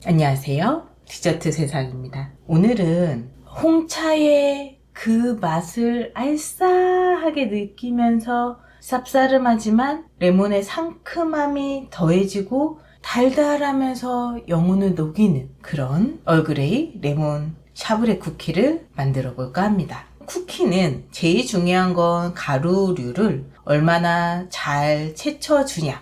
안녕하세요. 디저트 세상입니다. 오늘은 홍차의 그 맛을 알싸하게 느끼면서 쌉싸름하지만 레몬의 상큼함이 더해지고 달달하면서 영혼을 녹이는 그런 얼그레이 레몬 샤브레 쿠키를 만들어 볼까 합니다. 쿠키는 제일 중요한 건 가루류를 얼마나 잘 채쳐주냐,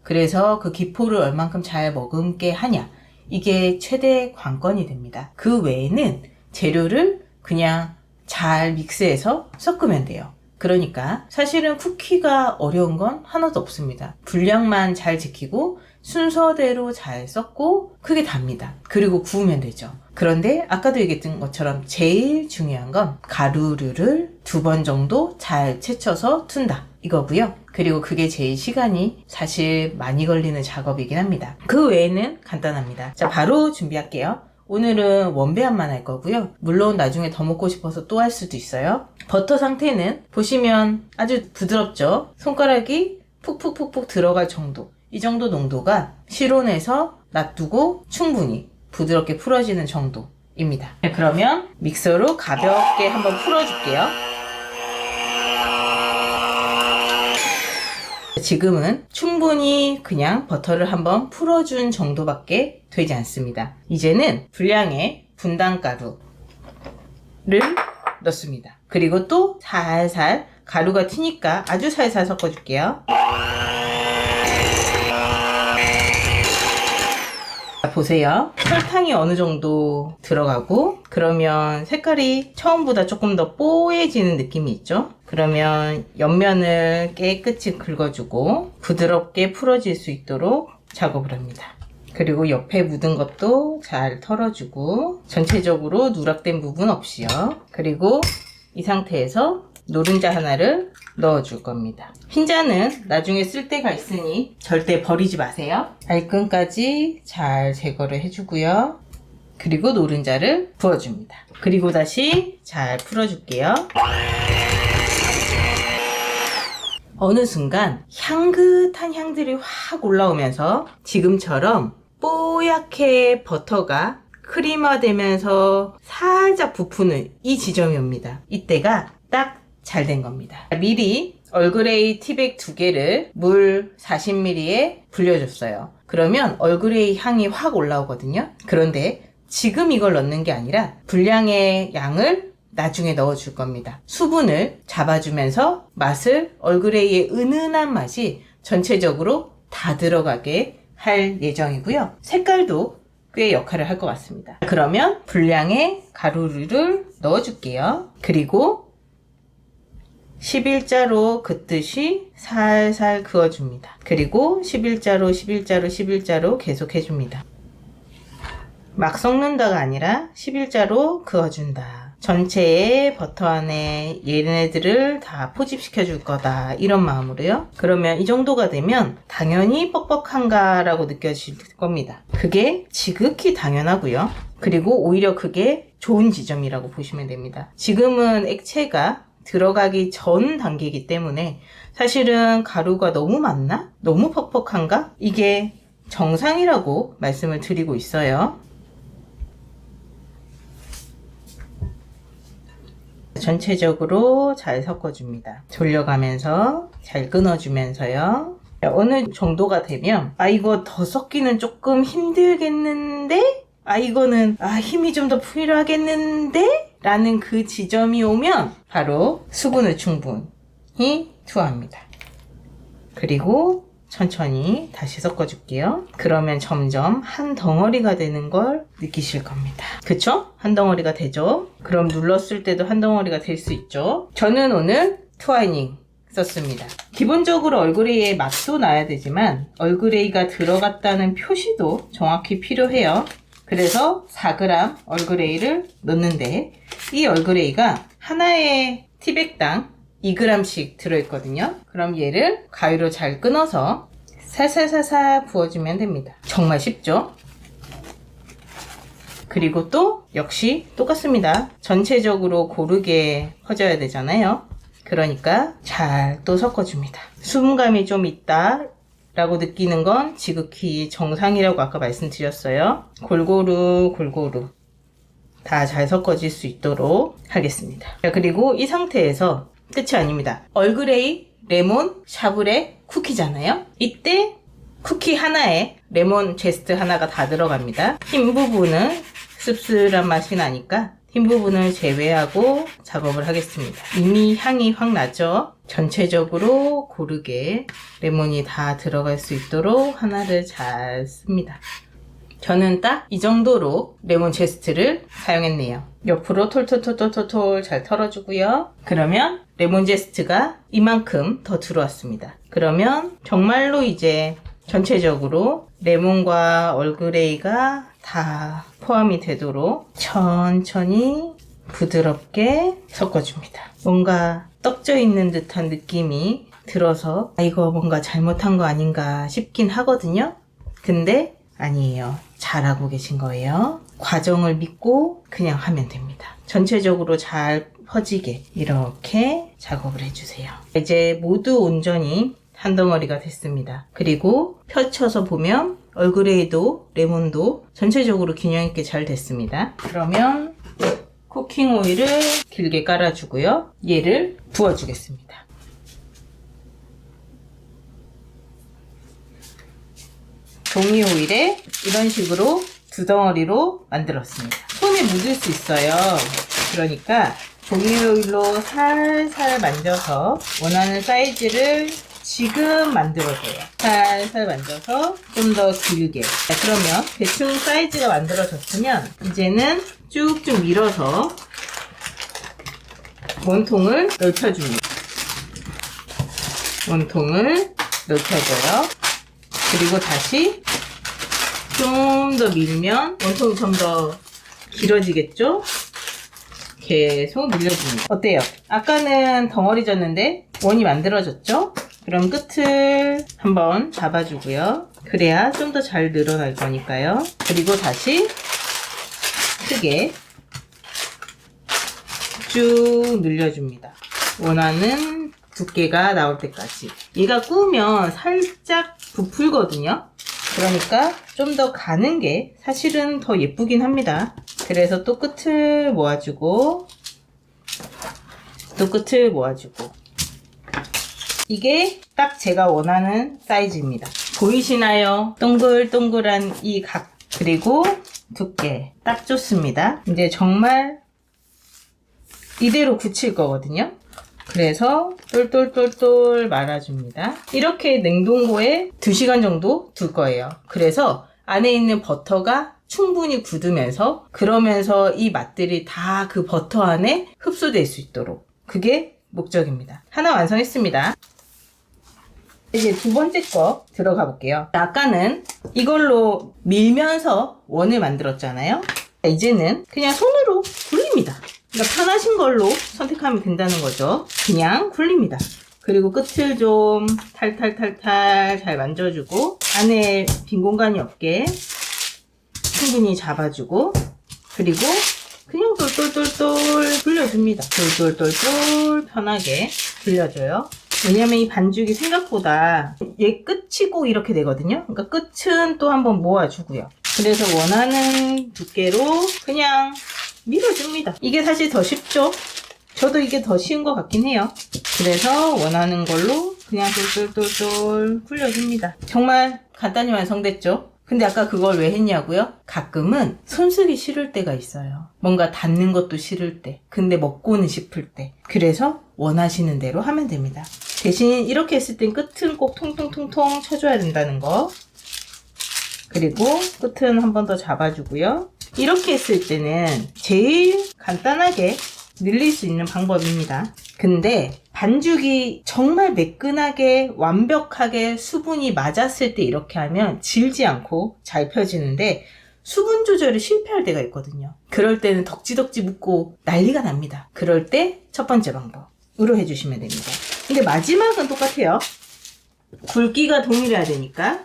그래서 그 기포를 얼만큼 잘 머금게 하냐, 이게 최대 관건이 됩니다. 그 외에는 재료를 그냥 잘 믹스해서 섞으면 돼요. 그러니까 사실은 쿠키가 어려운 건 하나도 없습니다. 분량만 잘 지키고 순서대로 잘 섞고 크게 답니다. 그리고 구우면 되죠. 그런데 아까도 얘기했던 것처럼 제일 중요한 건 가루류를 2번 정도 잘 채쳐서 둔다, 이거고요. 그리고 그게 제일 시간이 사실 많이 걸리는 작업이긴 합니다. 그 외에는 간단합니다. 자, 바로 준비할게요. 오늘은 원배합만 할 거고요. 물론 나중에 더 먹고 싶어서 또 할 수도 있어요. 버터 상태는 보시면 아주 부드럽죠? 손가락이 푹푹푹푹 들어갈 정도, 이 정도 농도가 실온에서 놔두고 충분히 부드럽게 풀어지는 정도입니다. 그러면 믹서로 가볍게 한번 풀어줄게요. 지금은 충분히 그냥 버터를 한번 풀어준 정도밖에 되지 않습니다. 이제는 분량의 분당가루를 넣습니다. 그리고 또 살살, 가루가 튀니까 아주 살살 섞어줄게요. 보세요. 설탕이 어느 정도 들어가고 그러면 색깔이 처음보다 조금 더 뽀얘지는 느낌이 있죠. 그러면 옆면을 깨끗이 긁어주고 부드럽게 풀어질 수 있도록 작업을 합니다. 그리고 옆에 묻은 것도 잘 털어주고 전체적으로 누락된 부분 없이요. 그리고 이 상태에서 노른자 하나를 넣어줄 겁니다. 흰자는 나중에 쓸 때가 있으니 절대 버리지 마세요. 알끈까지 잘 제거를 해주고요. 그리고 노른자를 부어줍니다. 그리고 다시 잘 풀어줄게요. 어느 순간 향긋한 향들이 확 올라오면서 지금처럼 뽀얗게 버터가 크림화되면서 살짝 부푸는 이 지점이 옵니다. 이때가 딱 잘 된 겁니다. 미리 얼그레이 티백 2개를 물 40ml에 불려줬어요. 그러면 얼그레이 향이 확 올라오거든요. 그런데 지금 이걸 넣는 게 아니라 분량의 양을 나중에 넣어줄 겁니다. 수분을 잡아주면서 맛을, 얼그레이의 은은한 맛이 전체적으로 다 들어가게 할 예정이고요. 색깔도 꽤 역할을 할 것 같습니다. 그러면 분량의 가루를 넣어줄게요. 그리고 11자로 긋듯이 살살 그어줍니다. 그리고 11자로 계속 해줍니다. 막 섞는다가 아니라 11자로 그어준다. 전체의 버터 안에 얘네들을 다 포집시켜 줄 거다, 이런 마음으로요. 그러면 이 정도가 되면 당연히 뻑뻑한가 라고 느껴질 겁니다. 그게 지극히 당연하고요. 그리고 오히려 그게 좋은 지점이라고 보시면 됩니다. 지금은 액체가 들어가기 전 단계이기 때문에 사실은 가루가 너무 많나? 너무 퍽퍽한가? 이게 정상이라고 말씀을 드리고 있어요. 전체적으로 잘 섞어줍니다. 돌려가면서 잘 끊어주면서요. 어느 정도가 되면 이거 더 섞기는 조금 힘들겠는데? 이거는 힘이 좀 더 필요하겠는데? 라는 그 지점이 오면 바로 수분을 충분히 투하합니다. 그리고 천천히 다시 섞어줄게요. 그러면 점점 한 덩어리가 되는 걸 느끼실 겁니다. 그쵸? 한 덩어리가 되죠? 그럼 눌렀을 때도 한 덩어리가 될 수 있죠? 저는 오늘 트와이닝 썼습니다. 기본적으로 얼그레이의 맛도 나야 되지만 얼그레이가 들어갔다는 표시도 정확히 필요해요. 그래서 4g 얼그레이를 넣는데 이 얼그레이가 하나의 티백당 2g씩 들어있거든요. 그럼 얘를 가위로 잘 끊어서 살살살살 부어주면 됩니다. 정말 쉽죠? 그리고 또 역시 똑같습니다. 전체적으로 고르게 퍼져야 되잖아요. 그러니까 잘 또 섞어줍니다. 수분감이 좀 있다 라고 느끼는 건 지극히 정상이라고 아까 말씀드렸어요. 골고루 다 잘 섞어질 수 있도록 하겠습니다. 자, 그리고 이 상태에서 끝이 아닙니다. 얼그레이, 레몬, 샤브레, 쿠키잖아요. 이때 쿠키 하나에 레몬 제스트 하나가 다 들어갑니다. 흰 부분은 씁쓸한 맛이 나니까 흰 부분을 제외하고 작업을 하겠습니다. 이미 향이 확 나죠? 전체적으로 고르게 레몬이 다 들어갈 수 있도록 하나를 잘 씁니다. 저는 딱 이 정도로 레몬 제스트를 사용했네요. 옆으로 톨톨톨톨톨 잘 털어주고요. 그러면 레몬 제스트가 이만큼 더 들어왔습니다. 그러면 정말로 이제 전체적으로 레몬과 얼그레이가 다 포함이 되도록 천천히 부드럽게 섞어줍니다. 뭔가 떡져 있는 듯한 느낌이 들어서 이거 뭔가 잘못한 거 아닌가 싶긴 하거든요. 근데 아니에요. 잘하고 계신 거예요. 과정을 믿고 그냥 하면 됩니다. 전체적으로 잘 퍼지게 이렇게 작업을 해주세요. 이제 모두 온전히 한 덩어리가 됐습니다. 그리고 펼쳐서 보면 얼그레이도 레몬도 전체적으로 균형 있게 잘 됐습니다. 그러면 쿠킹 오일을 길게 깔아주고요. 얘를 부어주겠습니다. 종이 오일에 이런 식으로 두 덩어리로 만들었습니다. 손에 묻을 수 있어요. 그러니까 종이 오일로 살살 만져서 원하는 사이즈를 지금 만들어줘요. 살살 만져서 좀 더 길게. 자, 그러면 대충 사이즈가 만들어졌으면 이제는 쭉쭉 밀어서 원통을 넓혀줍니다. 원통을 넓혀줘요. 그리고 다시 좀 더 밀면 원통이 좀 더 길어지겠죠? 계속 밀려줍니다. 어때요? 아까는 덩어리졌는데 원이 만들어졌죠? 그럼 끝을 한번 잡아주고요. 그래야 좀 더 잘 늘어날 거니까요. 그리고 다시 크게 쭉 늘려줍니다. 원하는 두께가 나올 때까지. 얘가 구우면 살짝 부풀거든요. 그러니까 좀 더 가는 게 사실은 더 예쁘긴 합니다. 그래서 또 끝을 모아주고 또 끝을 모아주고 이게 딱 제가 원하는 사이즈입니다. 보이시나요? 동글동글한 이 각 그리고 두께 딱 좋습니다. 이제 정말 이대로 굳힐 거거든요. 그래서 똘똘똘똘 말아줍니다. 이렇게 냉동고에 2시간 정도 둘 거예요. 그래서 안에 있는 버터가 충분히 굳으면서 그러면서 이 맛들이 다 그 버터 안에 흡수될 수 있도록 그게 목적입니다. 하나 완성했습니다. 이제 두 번째 거 들어가 볼게요. 아까는 이걸로 밀면서 원을 만들었잖아요. 이제는 그냥 손으로 굴립니다. 그러니까 편하신 걸로 선택하면 된다는 거죠. 그냥 굴립니다. 그리고 끝을 좀 탈탈탈탈 잘 만져주고 안에 빈 공간이 없게 충분히 잡아주고 그리고 그냥 똘똘똘똘 굴려줍니다. 똘똘똘똘 편하게 굴려줘요. 왜냐면 이 반죽이 생각보다 얘 끝이고 이렇게 되거든요. 그러니까 끝은 또 한번 모아주고요. 그래서 원하는 두께로 그냥 밀어줍니다. 이게 사실 더 쉽죠? 저도 이게 더 쉬운 것 같긴 해요. 그래서 원하는 걸로 그냥 똘똘똘똘 굴려줍니다. 정말 간단히 완성됐죠? 근데 아까 그걸 왜 했냐고요? 가끔은 손쓰기 싫을 때가 있어요. 뭔가 닿는 것도 싫을 때. 근데 먹고는 싶을 때. 그래서 원하시는 대로 하면 됩니다. 대신 이렇게 했을 땐 끝은 꼭 통통통통 쳐줘야 된다는 거. 그리고 끝은 한 번 더 잡아주고요. 이렇게 했을 때는 제일 간단하게 늘릴 수 있는 방법입니다. 근데 반죽이 정말 매끈하게 완벽하게 수분이 맞았을 때 이렇게 하면 질지 않고 잘 펴지는데 수분 조절을 실패할 때가 있거든요. 그럴 때는 덕지덕지 묻고 난리가 납니다. 그럴 때 첫 번째 방법으로 해주시면 됩니다. 근데 마지막은 똑같아요. 굵기가 동일해야 되니까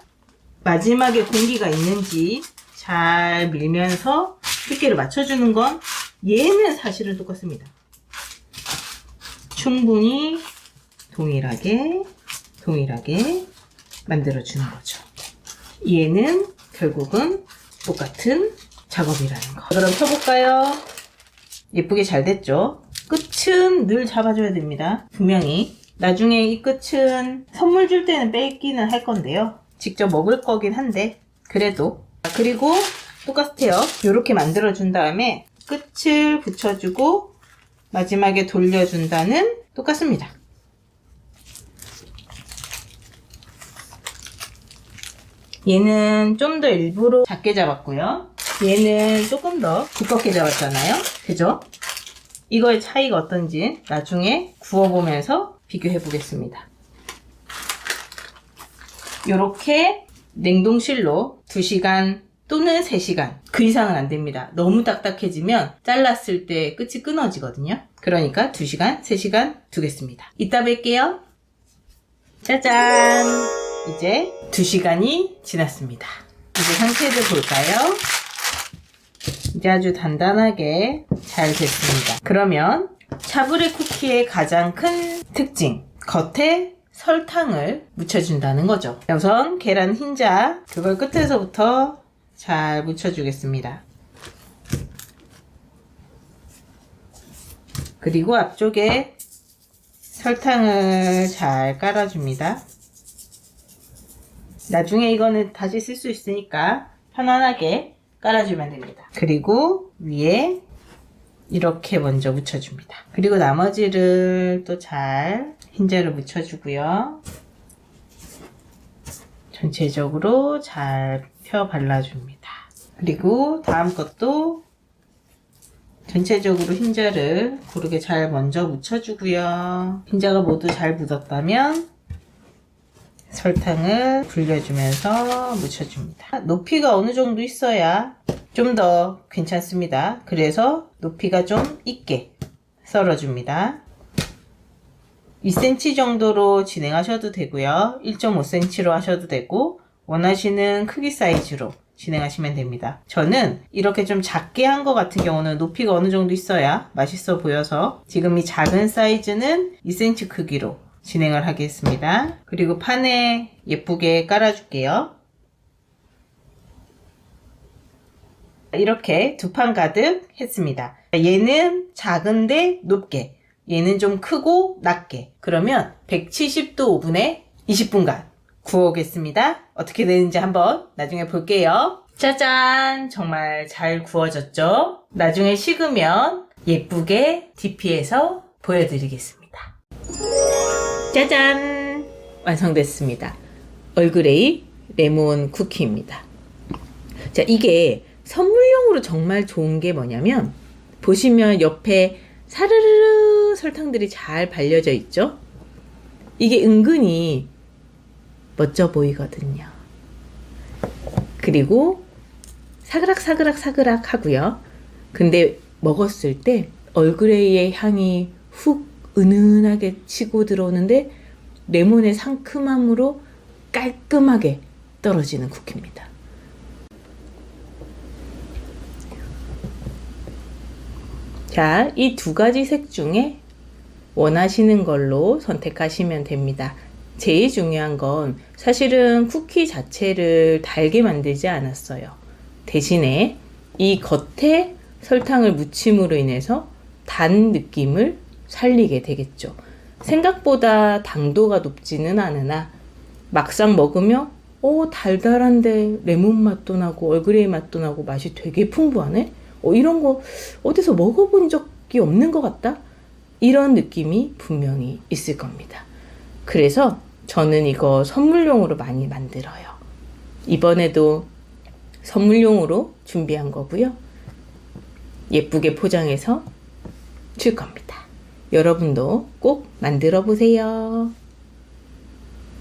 마지막에 공기가 있는지 잘 밀면서 두께를 맞춰주는 건 얘는 사실은 똑같습니다. 충분히 동일하게 만들어주는 거죠. 얘는 결국은 똑같은 작업이라는 거. 그럼 펴볼까요? 예쁘게 잘 됐죠? 끝은 늘 잡아줘야 됩니다. 분명히. 나중에 이 끝은 선물 줄 때는 뺏기는 할 건데요. 직접 먹을 거긴 한데 그래도. 그리고 똑같아요. 이렇게 만들어준 다음에 끝을 붙여주고 마지막에 돌려준다는 똑같습니다. 얘는 좀 더 일부러 작게 잡았고요. 얘는 조금 더 두껍게 잡았잖아요. 그죠? 이거의 차이가 어떤지 나중에 구워보면서 비교해 보겠습니다. 이렇게 냉동실로 2시간 또는 3시간, 그 이상은 안 됩니다. 너무 딱딱해지면 잘랐을 때 끝이 끊어지거든요. 그러니까 2시간, 3시간 두겠습니다. 이따 뵐게요. 짜잔! 이제 2시간이 지났습니다. 이제 상태를 볼까요? 이제 아주 단단하게 잘 됐습니다. 그러면 샤브레 쿠키의 가장 큰 특징, 겉에 설탕을 묻혀준다는 거죠. 우선 계란 흰자, 그걸 끝에서부터 잘 묻혀주겠습니다. 그리고 앞쪽에 설탕을 잘 깔아줍니다. 나중에 이거는 다시 쓸 수 있으니까 편안하게 깔아주면 됩니다. 그리고 위에 이렇게 먼저 묻혀줍니다. 그리고 나머지를 또 잘 흰자를 묻혀주고요. 전체적으로 잘 펴 발라줍니다. 그리고 다음 것도 전체적으로 흰자를 고르게 잘 먼저 묻혀주고요. 흰자가 모두 잘 묻었다면 설탕을 불려주면서 묻혀줍니다. 높이가 어느 정도 있어야 좀 더 괜찮습니다. 그래서 높이가 좀 있게 썰어줍니다. 2cm 정도로 진행하셔도 되고요. 1.5cm로 하셔도 되고 원하시는 크기 사이즈로 진행하시면 됩니다. 저는 이렇게 좀 작게 한 것 같은 경우는 높이가 어느 정도 있어야 맛있어 보여서 지금 이 작은 사이즈는 2cm 크기로 진행을 하겠습니다. 그리고 판에 예쁘게 깔아줄게요. 이렇게 2판 가득 했습니다. 얘는 작은데 높게, 얘는 좀 크고 낮게. 그러면 170도 오븐에 20분간 구워오겠습니다. 어떻게 되는지 한번 나중에 볼게요. 짜잔! 정말 잘 구워졌죠? 나중에 식으면 예쁘게 DP해서 보여드리겠습니다. 짜잔! 완성됐습니다. 얼그레이 레몬 쿠키입니다. 자, 이게 선물용으로 정말 좋은 게 뭐냐면 보시면 옆에 사르르르 설탕들이 잘 발려져 있죠? 이게 은근히 멋져 보이거든요. 그리고 사그락 하고요. 근데 먹었을 때 얼그레이의 향이 훅 은은하게 치고 들어오는데 레몬의 상큼함으로 깔끔하게 떨어지는 쿠키입니다. 자, 이 2가지 색 중에 원하시는 걸로 선택하시면 됩니다. 제일 중요한 건 사실은 쿠키 자체를 달게 만들지 않았어요. 대신에 이 겉에 설탕을 묻힘으로 인해서 단 느낌을 살리게 되겠죠. 생각보다 당도가 높지는 않으나 막상 먹으면 달달한데 레몬 맛도 나고 얼그레이 맛도 나고 맛이 되게 풍부하네? 이런 거 어디서 먹어본 적이 없는 것 같다? 이런 느낌이 분명히 있을 겁니다. 그래서 저는 이거 선물용으로 많이 만들어요. 이번에도 선물용으로 준비한 거고요. 예쁘게 포장해서 줄 겁니다. 여러분도 꼭 만들어 보세요.